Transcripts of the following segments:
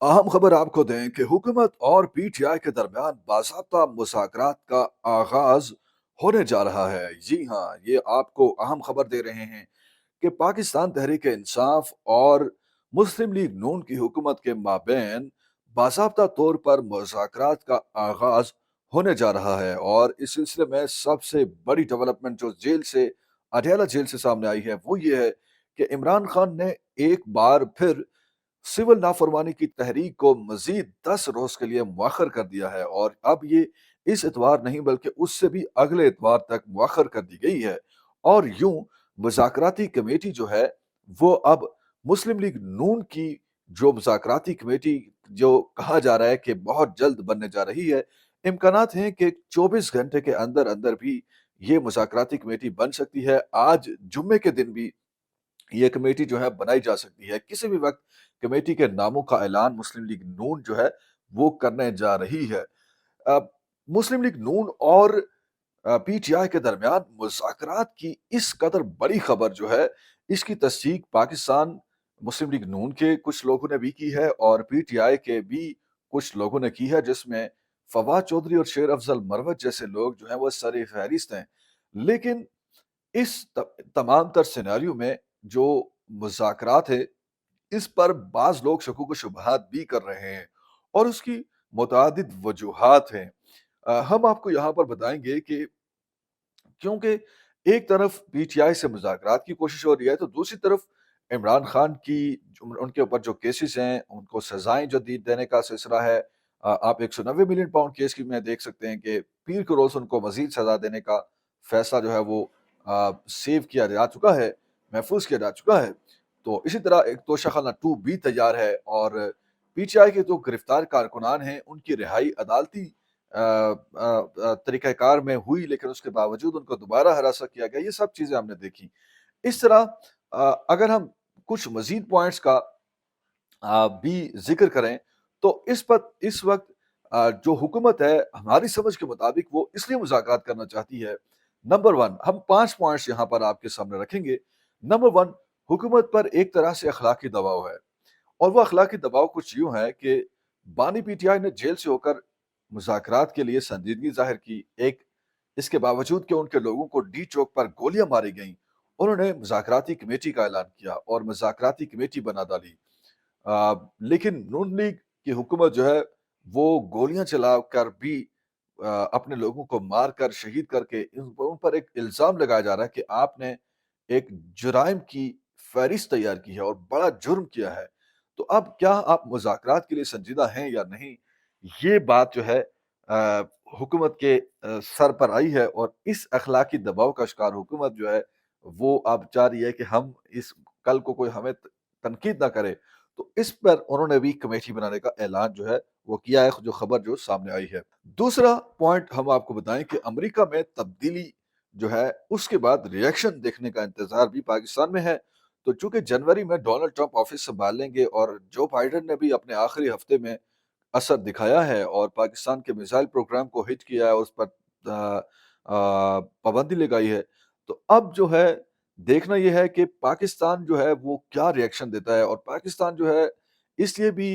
अहम खबर आपको दें कि हुकूमत और पीटीआई के दरमियान बाज़ाब्ता मुज़ाकरात का आगाज़ होने जा रहा है। जी हाँ, ये आपको अहम खबर दे रहे हैं कि पाकिस्तान तहरीक-ए-इंसाफ और मुस्लिम लीग नून की हुकूमत के माबैन बाज़ाब्ता तौर पर मुज़ाकरात का आगाज़ होने जा रहा है और इस सिलसिले में सबसे बड़ी डेवलपमेंट जो अडयाला जेल से सामने आई है, वो ये है कि इमरान खान ने एक बार फिर सिविल नाफरमानी की तहरीक को मज़ीद 10 रोज़ के लिए मौख़र कर दिया है और अब ये इस इतवार नहीं बल्कि उससे भी अगले इतवार तक मौख़र कर दी गई है। और यूँ मुज़ाकराती कमेटी जो है, वो अब मुस्लिम लीग नून की जो मुज़ाकराती कमेटी जो कहा जा रहा है कि बहुत जल्द बनने जा रही है, इम्कानात हैं कि 24 घंटे के अंदर-अंदर भी ये मुज़ाकराती कमेटी बन सकती है। आज जुम्मे के दिन भी ये कमेटी जो है बनाई जा सकती है। किसी भी वक़्त कमेटी के नामों का ऐलान मुस्लिम लीग नून जो है वो करने जा रही है। अ, मुस्लिम लीग नून और पीटीआई के दरमियान मुज़ाकरात की इस कदर बड़ी खबर जो है, इसकी तस्दीक पाकिस्तान मुस्लिम लीग नून के कुछ लोगों ने भी की है और पीटीआई के भी कुछ लोगों ने की है, जिसमें फवाद चौधरी और शेर अफ़ज़ल मरवत जैसे लोग जो हैं वो सर-ए-फ़हरिस्त हैं। लेकिन इस तमाम तर सिनेरियो में जो मुज़ाकरात है, इस पर बाज़ लोग शकूक व शुबहात भी कर रहे हैं और उसकी मुतअद्दिद वजूहात हैं। हम आपको यहाँ पर बताएँगे कि क्योंकि एक तरफ पीटीआई से मुज़ाकरात की कोशिश हो रही है, तो दूसरी तरफ इमरान खान की उनके ऊपर जो केसेस हैं, उनको सज़ाएँ जो दी देने का सिलसिला है। आप 190 मिलियन पाउंड केस की में देख सकते हैं कि पीर के रोज़ उनको मज़ीद सज़ा देने का फैसला जो है वो सेव किया जा चुका है, महफूज़ किया जा चुका है। तो इसी तरह एक तोशाखाना 2 भी तैयार है और पीटीआई के जो गिरफ्तार कारकुनान हैं, उनकी रिहाई अदालती तरीक़ाकार में हुई, लेकिन उसके बावजूद उनको दोबारा हिरासत किया गया। ये सब चीज़ें हमने देखी। इस तरह अगर हम कुछ मज़ीद पॉइंट्स का भी ज़िक्र करें, तो इस वक़्त जो हुकूमत है, हमारी समझ के मुताबिक वो इसलिए मुज़ाकरात करना चाहती है। नंबर 1, हम 5 पॉइंट्स यहाँ पर आपके सामने रखेंगे। नंबर 1, हुकूमत पर एक तरह से अखलाकी दबाव है और वो अखलाकी दबाव कुछ यूँ है कि बानी पीटीआई ने जेल से होकर मुज़ाकरात के लिए संजीदगी ज़ाहिर की। इसके बावजूद कि उनके लोगों को डी चौक पर गोलियाँ मारी गईं, उन्होंने मुज़ाकराती कमेटी का ऐलान किया और मुज़ाकराती कमेटी बना डाली। लेकिन नून लीग की हुकूमत जो है, वो गोलियाँ चलाकर भी अपने लोगों को मार कर शहीद करके उन पर एक इल्ज़ाम लगाया जा रहा है कि आपने एक जुराइम की फ़हरिस्त तैयार की है और बड़ा जुर्म किया है। तो अब क्या आप मुज़ाकरात के लिए संजीदा हैं या नहीं? ये बात जो है हुकूमत के सर पर आई है और इस अखलाकी दबाव का शिकार हुकूमत जो है, वो अब चाह रही है कि हम इस कल को कोई हमें तनकीद ना करे। तो इस पर उन्होंने भी कमेटी बनाने का ऐलान जो है वो किया है, जो खबर जो सामने आई है। दूसरा पॉइंट हम आपको बताएँ कि अमेरिका में तब्दीली जो है, उसके बाद रिएक्शन देखने का इंतज़ार भी पाकिस्तान में है। तो चूँकि जनवरी में डोनाल्ड ट्रंप ऑफ़िस सँभालेंगे और जो बाइडेन ने भी अपने आखिरी हफ़्ते में असर दिखाया है और पाकिस्तान के मिसाइल प्रोग्राम को हिट किया है, उस पर पाबंदी लगाई है। तो अब जो है देखना ये है कि पाकिस्तान जो है वो क्या रिएक्शन देता है और पाकिस्तान जो है इसलिए भी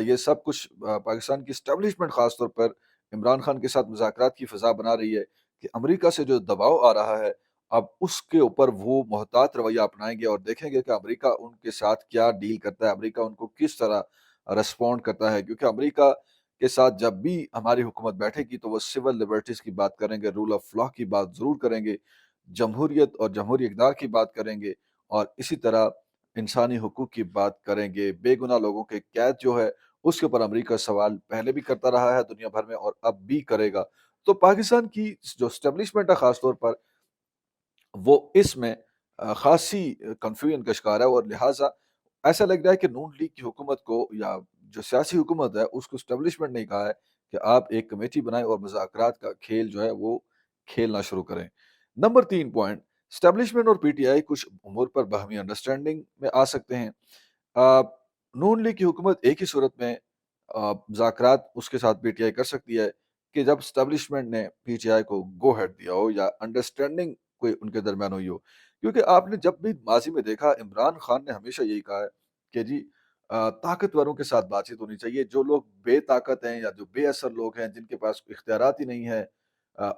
ये सब कुछ पाकिस्तान की एस्टेब्लिशमेंट ख़ास तौर पर इमरान खान के साथ मुज़ाकरात की फ़ज़ा बना रही है कि अमेरिका से जो दबाव आ रहा है, अब उसके ऊपर वो मोहतात रवैया अपनाएँगे और देखेंगे कि अमेरिका उनके साथ क्या डील करता है, अमेरिका उनको किस तरह रिस्पॉन्ड करता है। क्योंकि अमेरिका के साथ जब भी हमारी हुकूमत बैठेगी तो वो सिविल लिबर्टीज़ की बात करेंगे, रूल ऑफ़ लॉ की बात ज़रूर करेंगे, जमहूरियत और जमहूरी इक़्तिदार की बात करेंगे और इसी तरह इंसानी हुकूक की बात करेंगे। बेगुनाह लोगों के कैद जो है, उसके ऊपर अमेरिका सवाल पहले भी करता रहा है दुनिया भर में और अब भी करेगा। तो पाकिस्तान की जो एस्टेब्लिशमेंट है ख़ास तौर पर, वो इसमें ख़ासी कन्फ्यूजन का शिकार है और लिहाज़ा ऐसा लग रहा है कि नून लीग की हुकूमत को या जो सियासी हुकूमत है, उसको एस्टेब्लिशमेंट ने कहा है कि आप एक कमेटी बनाएँ और मुज़ाकरात का खेल जो है वो खेलना शुरू करें। नंबर 3 पॉइंट, एस्टेब्लिशमेंट और पीटीआई कुछ उमूर पर बाहमी अंडरस्टैंडिंग में आ सकते हैं। अ, नून लीग की हुकूमत एक ही सूरत में मुज़ाकरात उसके साथ पीटीआई कर सकती है कि जब एस्टेब्लिशमेंट ने पीटीआई को गो अहेड दिया हो या अंडरस्टैंडिंग कोई उनके दरमियान हुई हो। क्योंकि आपने जब भी माज़ी में देखा, इमरान खान ने हमेशा यही कहा है कि जी ताकतवरों के साथ बातचीत होनी चाहिए। जो लोग बेताकत हैं या जो बेअसर लोग हैं, जिनके पास इख्तियारात ही नहीं है,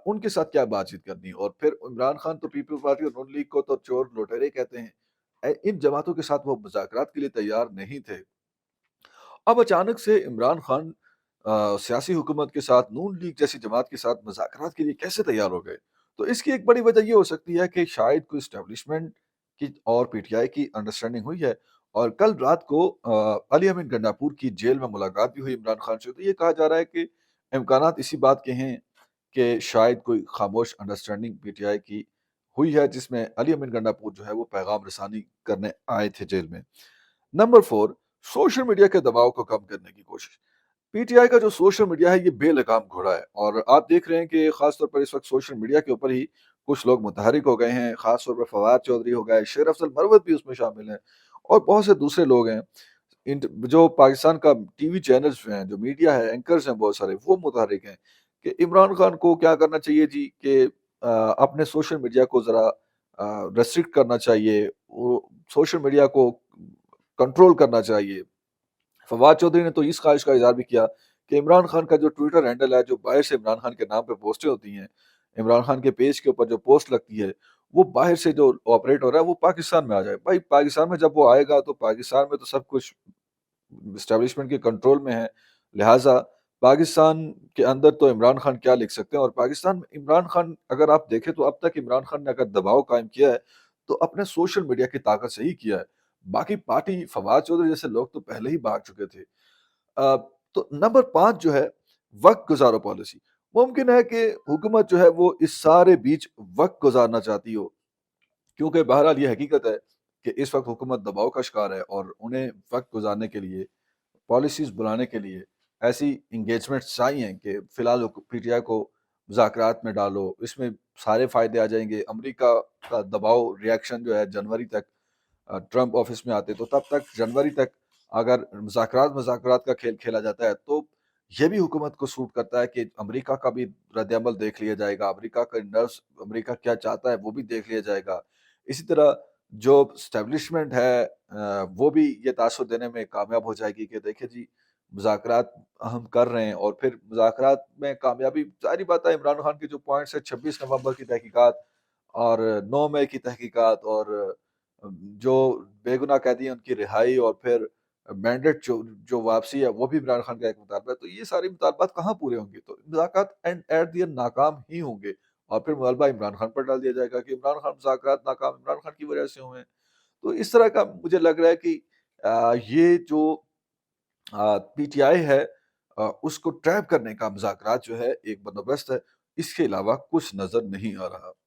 उनके साथ क्या बातचीत करनी। और फिर इमरान खान तो पीपल्स पार्टी और नून लीग को तो चोर लुटेरे कहते हैं। इन जमातों के साथ वो मुज़ाकरात के लिए तैयार नहीं थे। अब अचानक से इमरान खान सियासी हुकूमत के साथ नून लीग जैसी जमात के साथ मुज़ाकरात के लिए कैसे तैयार हो गए? तो इसकी एक बड़ी वजह ये हो सकती है कि शायद कोई एस्टेब्लिशमेंट की और पीटीआई की अंडरस्टैंडिंग हुई है। और कल रात को अली अमीन गंडापुर की जेल में मुलाकात भी हुई इमरान खान से। तो ये कहा जा रहा है कि इम्कानात इसी बात के हैं कि शायद कोई खामोश अंडरस्टैंडिंग पीटीआई की हुई है, जिसमें अली अमीन गंडापुर जो है वो पैगाम रसानी करने आए थे जेल में। नंबर 4, सोशल मीडिया के दबाव को कम करने की कोशिश। पीटीआई का जो सोशल मीडिया है ये बेलगाम घोड़ा है, और आप देख रहे हैं कि खास तौर पर इस वक्त सोशल मीडिया के ऊपर ही कुछ लोग मुतहरिक हो गए हैं। खास तौर पर फवाद चौधरी हो गए, शेर अफजल मरवत भी उसमें शामिल हैं, और बहुत से दूसरे लोग हैं। जो पाकिस्तान का टीवी चैनल्स हैं, जो मीडिया है, एंकर्स हैं बहुत सारे, वो मुतहरिक हैं कि इमरान खान को क्या करना चाहिए जी, कि अपने सोशल मीडिया को ज़रा रेस्ट्रिक्ट करना चाहिए, वो सोशल मीडिया को कंट्रोल करना चाहिए। फवाद चौधरी ने तो इस ख्वाहिश का इज़हार भी किया कि इमरान खान का जो ट्विटर हैंडल है, जो बाहर से इमरान खान के नाम पे पोस्टें होती हैं, इमरान खान के पेज के ऊपर जो पोस्ट लगती है, वो बाहर से जो ऑपरेट हो रहा है, वो पाकिस्तान में आ जाए। भाई पाकिस्तान में जब वो आएगा तो पाकिस्तान में तो सब कुछ एस्टेब्लिशमेंट के कंट्रोल में है। लिहाजा पाकिस्तान के अंदर तो इमरान खान क्या लिख सकते हैं। और पाकिस्तान में इमरान खान, अगर आप देखें तो अब तक इमरान खान ने अगर दबाव कायम किया है, तो अपने सोशल मीडिया की ताकत से ही किया है। बाकी पार्टी फवाद चौधरी जैसे लोग तो पहले ही भाग चुके थे। अ, तो नंबर 5 जो है, वक़्त गुज़ारो पॉलिसी। मुमकिन है कि हुकूमत जो है वो इस सारे बीच वक़्त गुज़ारना चाहती हो, क्योंकि बहरहाल ये हकीकत है कि इस वक़्त हुकूमत दबाव का शिकार है, और उन्हें वक़्त गुज़ारने के लिए, पॉलिसीज़ बुलाने के लिए ऐसी एंगेजमेंट्स चाहिए कि फ़िलहाल पीटीआई को मुज़ाकरात में डालो, इसमें सारे फ़ायदे आ जाएँगे। अमेरिका का दबाव रिएक्शन जो है जनवरी तक, ट्रंप ऑफिस में आते तो तब तक जनवरी तक अगर मुज़ाकरात मुज़ाकरात का खेल खेला जाता है, तो ये भी हुकूमत को सूट करता है कि अमेरिका का भी रद्द-ए-अमल देख लिया जाएगा, अमेरिका का नर्व्स, अमेरिका क्या चाहता है वो भी देख लिया जाएगा। इसी तरह जो एस्टेब्लिशमेंट है वो भी ये तासुर देने में कामयाब हो जाएगी कि देखिए जी, मुज़ाकरात हम कर रहे हैं। और फिर मुज़ाकरात में कामयाबी, ज़ाहिर-सी बात है, इमरान खान के जो पॉइंट्स हैं, 26 नवंबर की तहकीकात और 9 मई की तहकीकात, और जो बेगुनाह कैदी हैं उनकी रिहाई, और फिर मैंडेट जो जो वापसी है वो भी इमरान खान का एक मुतालबा है। तो ये सारे मुतालबात कहाँ पूरे होंगे? तो मुज़ाकरात एट द एंड नाकाम ही होंगे, और फिर मुग़लबा इमरान खान पर डाल दिया जाएगा कि इमरान खान, मुज़ाकरात नाकाम इमरान खान की वजह से हुए हैं। तो इस तरह का मुझे लग रहा है कि ये जो पीटीआई है, उसको ट्रैप करने का मुज़ाकरात जो है एक बंदोबस्त है। इसके अलावा कुछ नज़र नहीं आ रहा।